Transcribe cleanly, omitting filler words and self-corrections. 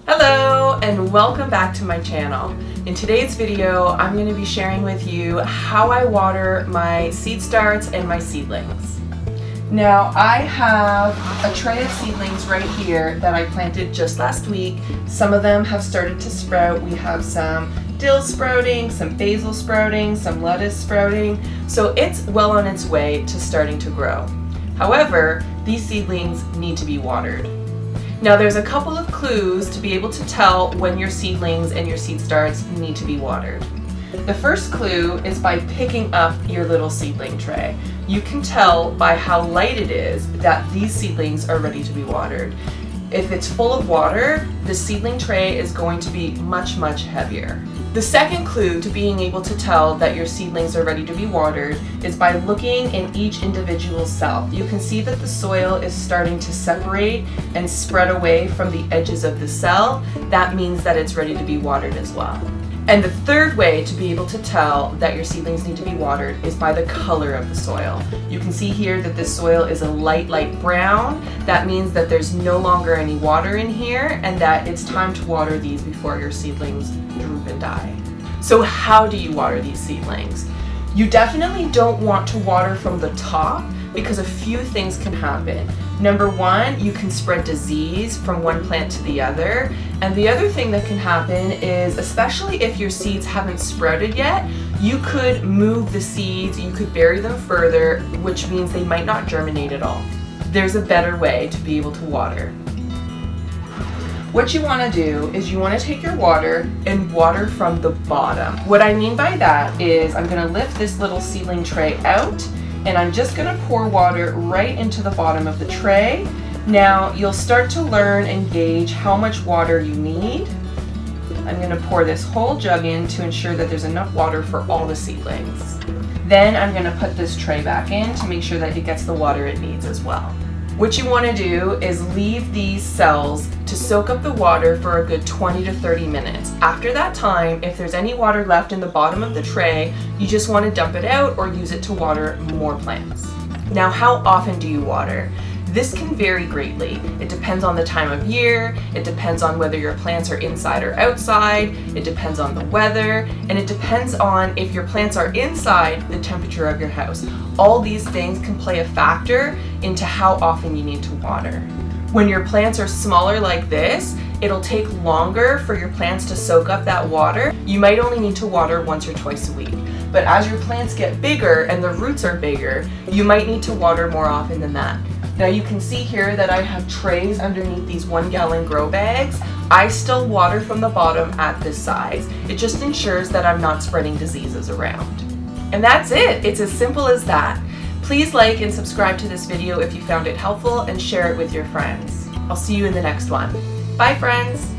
Hello and welcome back to my channel. In today's video, I'm going to be sharing with you how I water my seed starts and my seedlings. Now I have a tray of seedlings right here that I planted just last week. Some of them have started to sprout. We have some dill sprouting, some basil sprouting, some lettuce sprouting. So it's well on its way to starting to grow. However, these seedlings need to be watered. Now there's a couple of clues to be able to tell when your seedlings and your seed starts need to be watered. The first clue is by picking up your little seedling tray. You can tell by how light it is that these seedlings are ready to be watered. If it's full of water, the seedling tray is going to be much heavier. The second clue to being able to tell that your seedlings are ready to be watered is by looking in each individual cell. You can see that the soil is starting to separate and spread away from the edges of the cell. That means that it's ready to be watered as well. And the third way to be able to tell that your seedlings need to be watered is by the color of the soil. You can see here that this soil is a light brown. That means that there's no longer any water in here and that it's time to water these before your seedlings droop and die. So how do you water these seedlings? You definitely don't want to water from the top because a few things can happen. Number one, you can spread disease from one plant to the other. And the other thing that can happen is, especially if your seeds haven't sprouted yet, you could move the seeds, you could bury them further, which means they might not germinate at all. There's a better way to be able to water. What you want to do is you want to take your water and water from the bottom. What I mean by that is I'm going to lift this little seedling tray out and I'm just going to pour water right into the bottom of the tray. Now you'll start to learn and gauge how much water you need. I'm going to pour this whole jug in to ensure that there's enough water for all the seedlings. Then I'm going to put this tray back in to make sure that it gets the water it needs as well. What you want to do is leave these cells to soak up the water for a good 20 to 30 minutes. After that time, if there's any water left in the bottom of the tray, you just want to dump it out or use it to water more plants. Now, how often do you water? This can vary greatly. It depends on the time of year, it depends on whether your plants are inside or outside, it depends on the weather, and it depends on if your plants are inside, the temperature of your house. All these things can play a factor into how often you need to water. When your plants are smaller like this, it'll take longer for your plants to soak up that water. You might only need to water once or twice a week. But as your plants get bigger and the roots are bigger, you might need to water more often than that. Now you can see here that I have trays underneath these 1 gallon grow bags. I still water from the bottom at this size. It just ensures that I'm not spreading diseases around. And that's it. It's as simple as that. Please like and subscribe to this video if you found it helpful and share it with your friends. I'll see you in the next one. Bye friends!